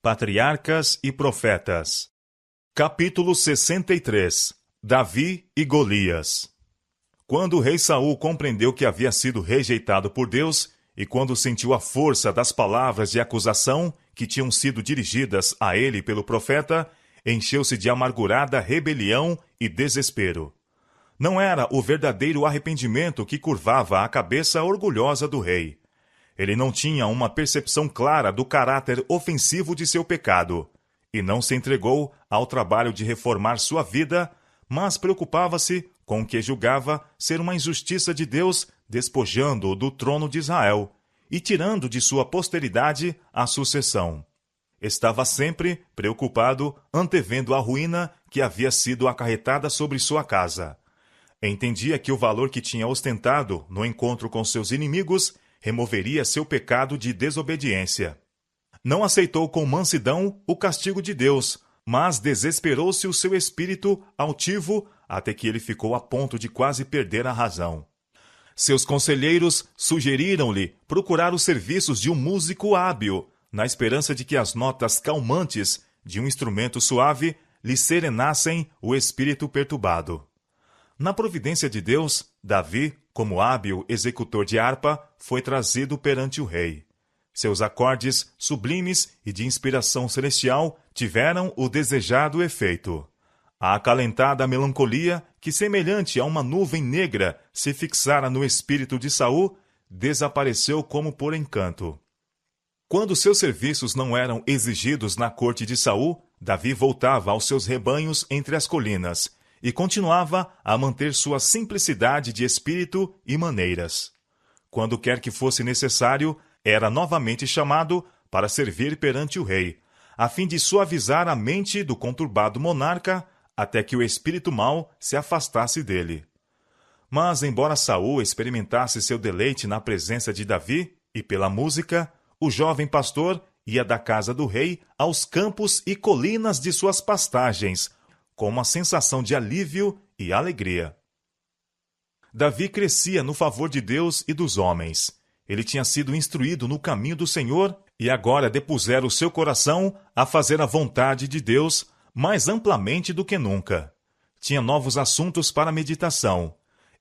Patriarcas e Profetas. Capítulo 63. Davi e Golias. Quando o rei Saul compreendeu que havia sido rejeitado por Deus, e quando sentiu a força das palavras de acusação que tinham sido dirigidas a ele pelo profeta, encheu-se de amargurada rebelião e desespero. Não era o verdadeiro arrependimento que curvava a cabeça orgulhosa do rei. Ele não tinha uma percepção clara do caráter ofensivo de seu pecado, e não se entregou ao trabalho de reformar sua vida, mas preocupava-se com o que julgava ser uma injustiça de Deus, despojando-o do trono de Israel e tirando de sua posteridade a sucessão. Estava sempre preocupado, antevendo a ruína que havia sido acarretada sobre sua casa. Entendia que o valor que tinha ostentado no encontro com seus inimigos removeria seu pecado de desobediência. Não aceitou com mansidão o castigo de Deus, mas desesperou-se o seu espírito altivo até que ele ficou a ponto de quase perder a razão. Seus conselheiros sugeriram-lhe procurar os serviços de um músico hábil, na esperança de que as notas calmantes de um instrumento suave lhe serenassem o espírito perturbado. Na providência de Deus, Davi, como hábil executor de harpa, foi trazido perante o rei. Seus acordes sublimes e de inspiração celestial tiveram o desejado efeito. A acalentada melancolia, que semelhante a uma nuvem negra se fixara no espírito de Saul, desapareceu como por encanto. Quando seus serviços não eram exigidos na corte de Saul, Davi voltava aos seus rebanhos entre as colinas e continuava a manter sua simplicidade de espírito e maneiras. Quando quer que fosse necessário, era novamente chamado para servir perante o rei, a fim de suavizar a mente do conturbado monarca até que o espírito mau se afastasse dele. Mas, embora Saul experimentasse seu deleite na presença de Davi e pela música, o jovem pastor ia da casa do rei aos campos e colinas de suas pastagens, com uma sensação de alívio e alegria. Davi crescia no favor de Deus e dos homens. Ele tinha sido instruído no caminho do Senhor e agora depusera o seu coração a fazer a vontade de Deus mais amplamente do que nunca. Tinha novos assuntos para meditação.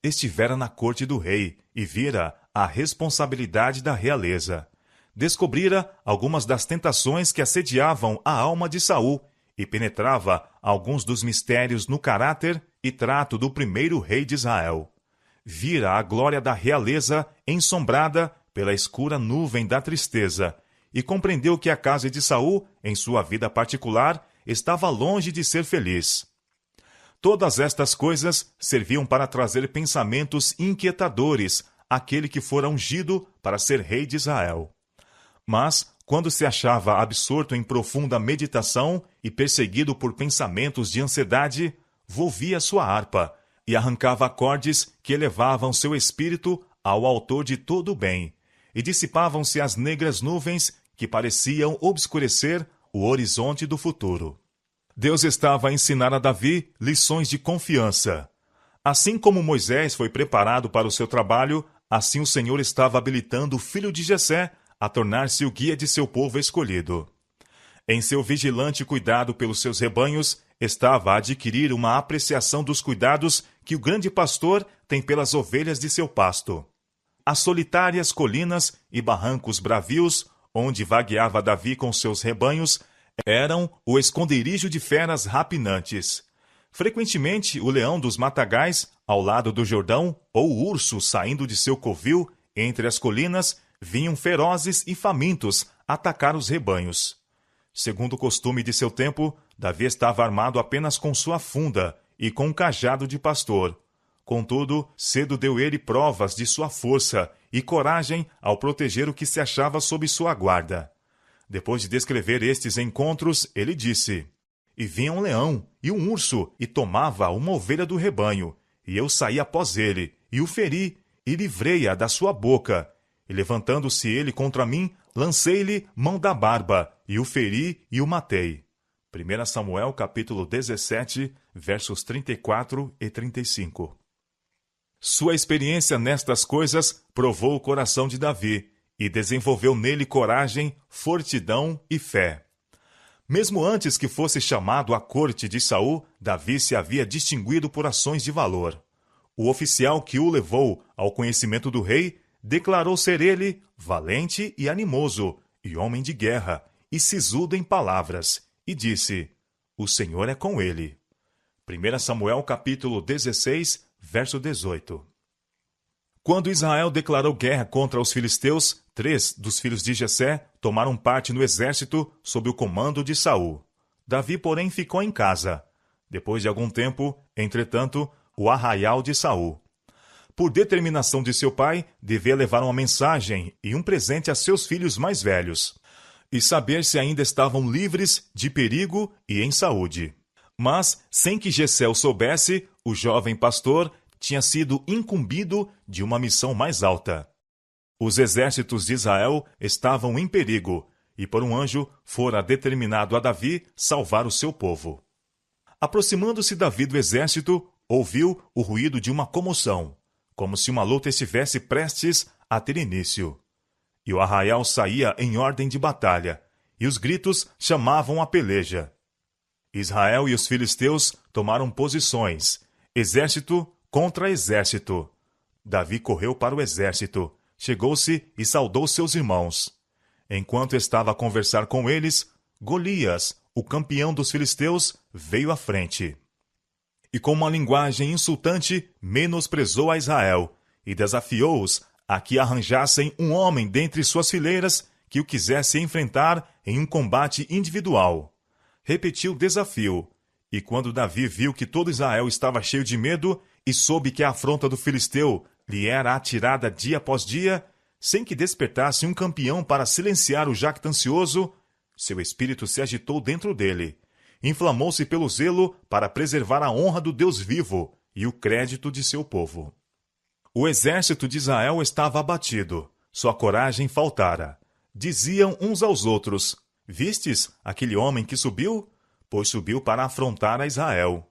Estivera na corte do rei e vira a responsabilidade da realeza. Descobrira algumas das tentações que assediavam a alma de Saul e penetrava alguns dos mistérios no caráter e trato do primeiro rei de Israel. Vira a glória da realeza ensombrada pela escura nuvem da tristeza e compreendeu que a casa de Saul, em sua vida particular, estava longe de ser feliz. Todas estas coisas serviam para trazer pensamentos inquietadores àquele que fora ungido para ser rei de Israel. Mas, quando se achava absorto em profunda meditação e perseguido por pensamentos de ansiedade, volvia sua harpa e arrancava acordes que elevavam seu espírito ao autor de todo o bem, e dissipavam-se as negras nuvens que pareciam obscurecer o horizonte do futuro. Deus estava a ensinar a Davi lições de confiança. Assim como Moisés foi preparado para o seu trabalho, assim o Senhor estava habilitando o filho de Jessé a tornar-se o guia de seu povo escolhido. Em seu vigilante cuidado pelos seus rebanhos, estava a adquirir uma apreciação dos cuidados que o grande pastor tem pelas ovelhas de seu pasto. As solitárias colinas e barrancos bravios, onde vagueava Davi com seus rebanhos, eram o esconderijo de feras rapinantes. Frequentemente, o leão dos matagais, ao lado do Jordão, ou o urso saindo de seu covil, entre as colinas, vinham ferozes e famintos atacar os rebanhos. Segundo o costume de seu tempo, Davi estava armado apenas com sua funda e com um cajado de pastor. Contudo, cedo deu ele provas de sua força e coragem ao proteger o que se achava sob sua guarda. Depois de descrever estes encontros, ele disse: "E vinha um leão e um urso, e tomava uma ovelha do rebanho, e eu saí após ele, e o feri, e livrei-a da sua boca. E levantando-se ele contra mim, lancei-lhe mão da barba, e o feri e o matei." 1 Samuel capítulo 17, versos 34 e 35. Sua experiência nestas coisas provou o coração de Davi e desenvolveu nele coragem, fortidão e fé. Mesmo antes que fosse chamado à corte de Saul, Davi se havia distinguido por ações de valor. O oficial que o levou ao conhecimento do rei declarou ser ele valente e animoso, e homem de guerra, e sisudo em palavras, e disse: O Senhor é com ele. 1 Samuel capítulo 16, verso 18. Quando Israel declarou guerra contra os filisteus, 3 dos filhos de Jessé tomaram parte no exército sob o comando de Saul. Davi, porém, ficou em casa. Depois de algum tempo, entretanto, o arraial de Saul. Por determinação de seu pai, devia levar uma mensagem e um presente a seus filhos mais velhos, e saber se ainda estavam livres de perigo e em saúde. Mas, sem que Jessé o soubesse, o jovem pastor tinha sido incumbido de uma missão mais alta. Os exércitos de Israel estavam em perigo, e por um anjo fora determinado a Davi salvar o seu povo. Aproximando-se Davi do exército, ouviu o ruído de uma comoção, como se uma luta estivesse prestes a ter início. E o arraial saía em ordem de batalha, e os gritos chamavam a peleja. Israel e os filisteus tomaram posições, exército contra exército. Davi correu para o exército, chegou-se e saudou seus irmãos. Enquanto estava a conversar com eles, Golias, o campeão dos filisteus, veio à frente. E com uma linguagem insultante, menosprezou a Israel e desafiou-os a que arranjassem um homem dentre suas fileiras que o quisesse enfrentar em um combate individual. Repetiu o desafio, e quando Davi viu que todo Israel estava cheio de medo e soube que a afronta do filisteu lhe era atirada dia após dia, sem que despertasse um campeão para silenciar o jactancioso, seu espírito se agitou dentro dele. Inflamou-se pelo zelo para preservar a honra do Deus vivo e o crédito de seu povo. O exército de Israel estava abatido, sua coragem faltara. Diziam uns aos outros: Vistes aquele homem que subiu? Pois subiu para afrontar a Israel.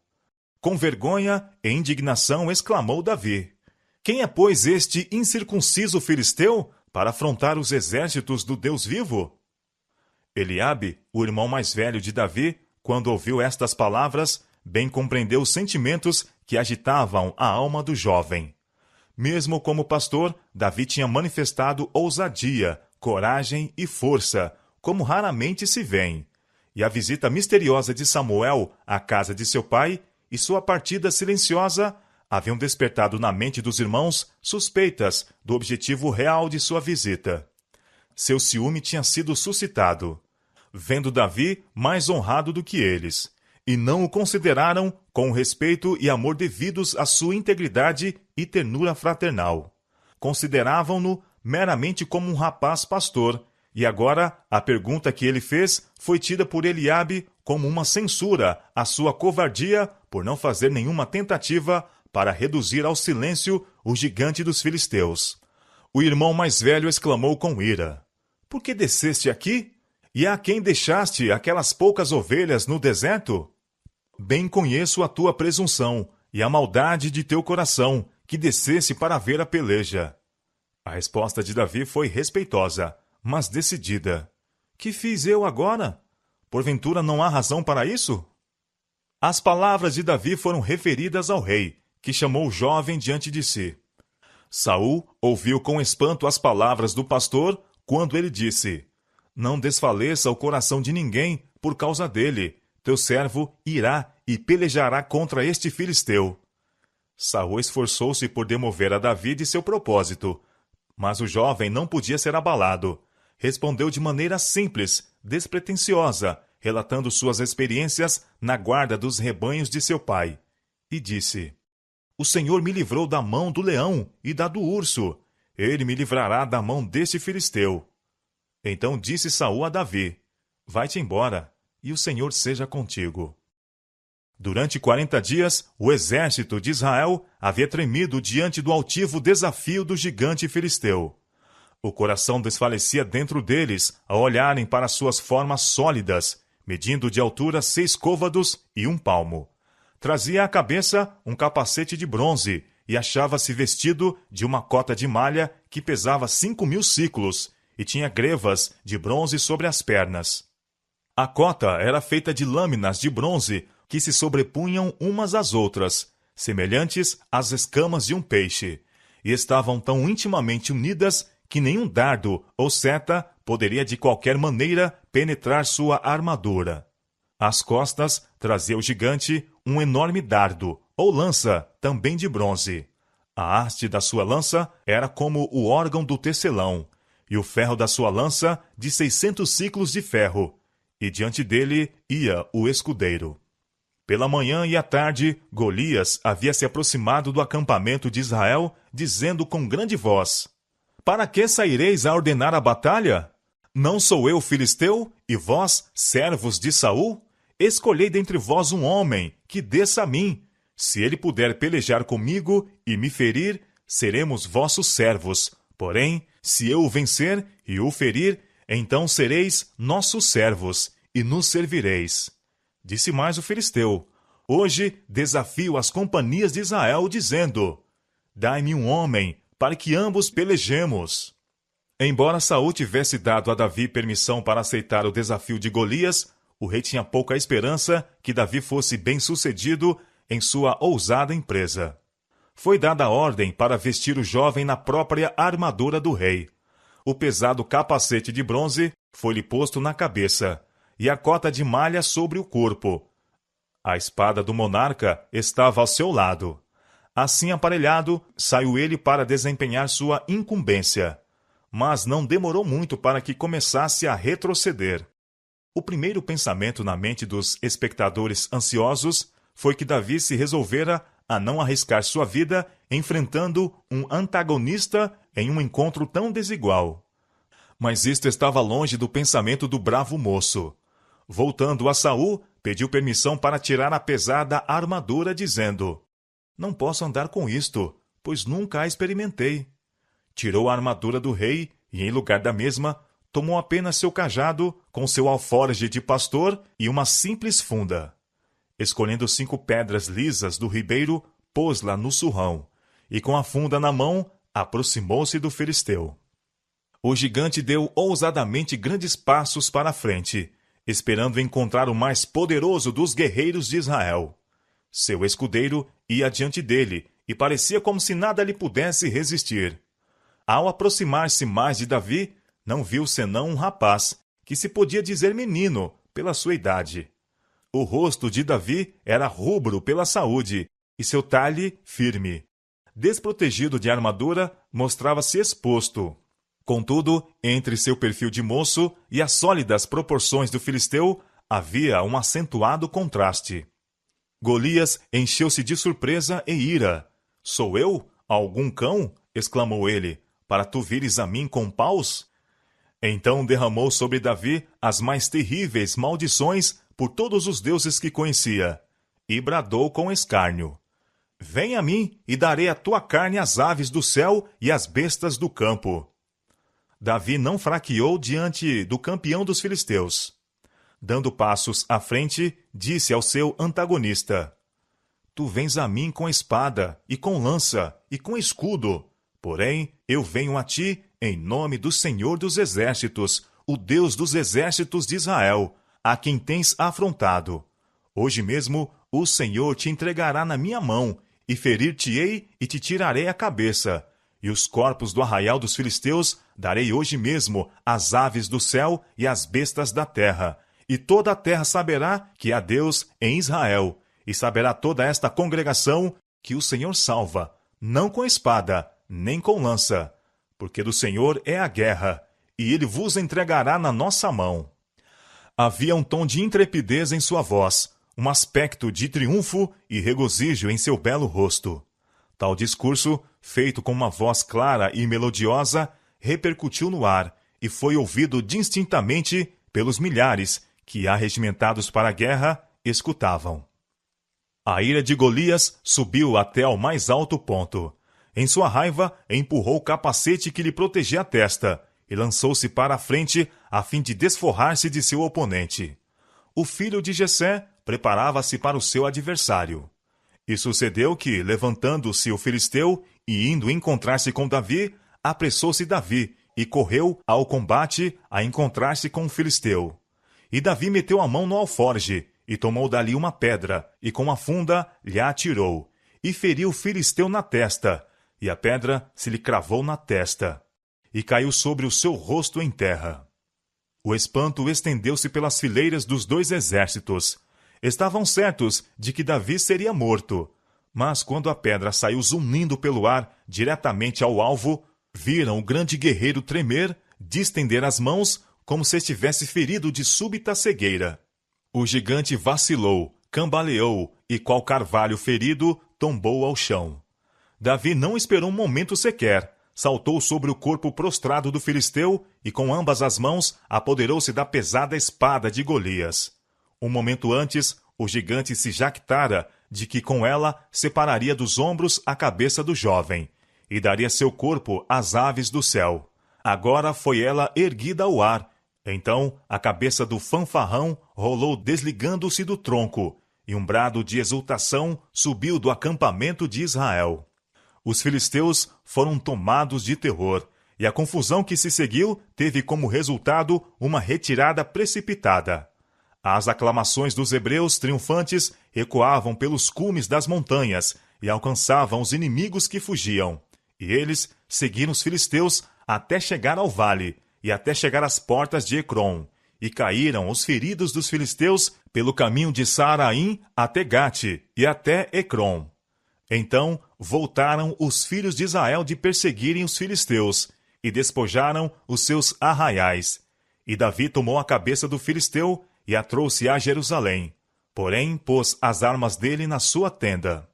Com vergonha e indignação exclamou Davi: Quem é, pois, este incircunciso filisteu para afrontar os exércitos do Deus vivo? Eliabe, o irmão mais velho de Davi, quando ouviu estas palavras, bem compreendeu os sentimentos que agitavam a alma do jovem. Mesmo como pastor, Davi tinha manifestado ousadia, coragem e força, como raramente se vêem. E a visita misteriosa de Samuel à casa de seu pai e sua partida silenciosa haviam despertado na mente dos irmãos suspeitas do objetivo real de sua visita. Seu ciúme tinha sido suscitado, vendo Davi mais honrado do que eles, e não o consideraram com o respeito e amor devidos à sua integridade e ternura fraternal. Consideravam-no meramente como um rapaz pastor, e agora a pergunta que ele fez foi tida por Eliabe como uma censura à sua covardia por não fazer nenhuma tentativa para reduzir ao silêncio o gigante dos filisteus. O irmão mais velho exclamou com ira: Por que desceste aqui? E a quem deixaste aquelas poucas ovelhas no deserto? Bem conheço a tua presunção e a maldade de teu coração, que descesse para ver a peleja. A resposta de Davi foi respeitosa, mas decidida. Que fiz eu agora? Porventura não há razão para isso? As palavras de Davi foram referidas ao rei, que chamou o jovem diante de si. Saul ouviu com espanto as palavras do pastor quando ele disse: Não desfaleça o coração de ninguém por causa dele. Teu servo irá e pelejará contra este filisteu. Saul esforçou-se por demover a Davi de seu propósito, mas o jovem não podia ser abalado. Respondeu de maneira simples, despretensiosa, relatando suas experiências na guarda dos rebanhos de seu pai. E disse: O Senhor me livrou da mão do leão e da do urso. Ele me livrará da mão deste filisteu. Então disse Saul a Davi: Vai-te embora, e o Senhor seja contigo. Durante 40 dias, o exército de Israel havia tremido diante do altivo desafio do gigante filisteu. O coração desfalecia dentro deles ao olharem para suas formas sólidas, medindo de altura 6 côvados e 1 palmo. Trazia à cabeça um capacete de bronze e achava-se vestido de uma cota de malha que pesava 5.000 siclos e tinha grevas de bronze sobre as pernas. A cota era feita de lâminas de bronze que se sobrepunham umas às outras, semelhantes às escamas de um peixe, e estavam tão intimamente unidas que nenhum dardo ou seta poderia de qualquer maneira penetrar sua armadura. Às costas trazia o gigante um enorme dardo, ou lança, também de bronze. A haste da sua lança era como o órgão do tecelão, e o ferro da sua lança de 600 siclos de ferro, e diante dele ia o escudeiro. Pela manhã e à tarde, Golias havia se aproximado do acampamento de Israel, dizendo com grande voz: Para que saireis a ordenar a batalha? Não sou eu filisteu, e vós, servos de Saul? Escolhei dentre vós um homem, que desça a mim. Se ele puder pelejar comigo e me ferir, seremos vossos servos. Porém, se eu o vencer e o ferir, então sereis nossos servos, e nos servireis. Disse mais o filisteu: Hoje desafio as companhias de Israel, dizendo: Dai-me um homem, para que ambos pelejemos. Embora Saul tivesse dado a Davi permissão para aceitar o desafio de Golias, o rei tinha pouca esperança que Davi fosse bem-sucedido em sua ousada empresa. Foi dada a ordem para vestir o jovem na própria armadura do rei. O pesado capacete de bronze foi-lhe posto na cabeça, e a cota de malha sobre o corpo. A espada do monarca estava ao seu lado. Assim aparelhado, saiu ele para desempenhar sua incumbência. Mas não demorou muito para que começasse a retroceder. O primeiro pensamento na mente dos espectadores ansiosos foi que Davi se resolvera a não arriscar sua vida enfrentando um antagonista em um encontro tão desigual. Mas isto estava longe do pensamento do bravo moço. Voltando a Saul, pediu permissão para tirar a pesada armadura, dizendo: Não posso andar com isto, pois nunca a experimentei. Tirou a armadura do rei e, em lugar da mesma, tomou apenas seu cajado com seu alforje de pastor e uma simples funda. Escolhendo 5 pedras lisas do ribeiro, pôs-la no surrão, e com a funda na mão, aproximou-se do filisteu. O gigante deu ousadamente grandes passos para a frente, esperando encontrar o mais poderoso dos guerreiros de Israel. Seu escudeiro ia diante dele, e parecia como se nada lhe pudesse resistir. Ao aproximar-se mais de Davi, não viu senão um rapaz, que se podia dizer menino, pela sua idade. O rosto de Davi era rubro pela saúde, e seu talhe firme. Desprotegido de armadura, mostrava-se exposto. Contudo, entre seu perfil de moço e as sólidas proporções do filisteu, havia um acentuado contraste. Golias encheu-se de surpresa e ira. Sou eu, algum cão? Exclamou ele, para tu vires a mim com paus? Então derramou sobre Davi as mais terríveis maldições por todos os deuses que conhecia, e bradou com escárnio: Vem a mim, e darei a tua carne às aves do céu e às bestas do campo. Davi não fraqueou diante do campeão dos filisteus. Dando passos à frente, disse ao seu antagonista: Tu vens a mim com espada, e com lança, e com escudo. Porém, eu venho a ti em nome do Senhor dos Exércitos, o Deus dos exércitos de Israel, a quem tens afrontado. Hoje mesmo o Senhor te entregará na minha mão, e ferir-te-ei e te tirarei a cabeça. E os corpos do arraial dos filisteus darei hoje mesmo às aves do céu e às bestas da terra. E toda a terra saberá que há Deus em Israel, e saberá toda esta congregação que o Senhor salva, não com espada, nem com lança, porque do Senhor é a guerra, e ele vos entregará na nossa mão. Havia um tom de intrepidez em sua voz, um aspecto de triunfo e regozijo em seu belo rosto. Tal discurso, feito com uma voz clara e melodiosa, repercutiu no ar e foi ouvido distintamente pelos milhares que, arregimentados para a guerra, escutavam. A ira de Golias subiu até ao mais alto ponto. Em sua raiva, empurrou o capacete que lhe protegia a testa e lançou-se para a frente a fim de desforrar-se de seu oponente. O filho de Jessé preparava-se para o seu adversário. E sucedeu que, levantando-se o filisteu e indo encontrar-se com Davi, apressou-se Davi e correu ao combate a encontrar-se com o filisteu. E Davi meteu a mão no alforge, e tomou dali uma pedra, e com a funda lhe atirou, e feriu o filisteu na testa, e a pedra se lhe cravou na testa, e caiu sobre o seu rosto em terra. O espanto estendeu-se pelas fileiras dos dois exércitos. Estavam certos de que Davi seria morto, mas quando a pedra saiu zunindo pelo ar diretamente ao alvo, viram o grande guerreiro tremer, distender as mãos, como se estivesse ferido de súbita cegueira. O gigante vacilou, cambaleou e, qual carvalho ferido, tombou ao chão. Davi não esperou um momento sequer. Saltou sobre o corpo prostrado do filisteu e, com ambas as mãos, apoderou-se da pesada espada de Golias. Um momento antes, o gigante se jactara de que com ela separaria dos ombros a cabeça do jovem e daria seu corpo às aves do céu. Agora foi ela erguida ao ar. Então, a cabeça do fanfarrão rolou desligando-se do tronco, e um brado de exultação subiu do acampamento de Israel. Os filisteus foram tomados de terror, e a confusão que se seguiu teve como resultado uma retirada precipitada. As aclamações dos hebreus triunfantes ecoavam pelos cumes das montanhas e alcançavam os inimigos que fugiam. E eles seguiram os filisteus até chegar ao vale, e até chegar às portas de Ecrom, e caíram os feridos dos filisteus pelo caminho de Saaraim até Gate, e até Ecrom. Então voltaram os filhos de Israel de perseguirem os filisteus, e despojaram os seus arraiais. E Davi tomou a cabeça do filisteu e a trouxe a Jerusalém, porém pôs as armas dele na sua tenda.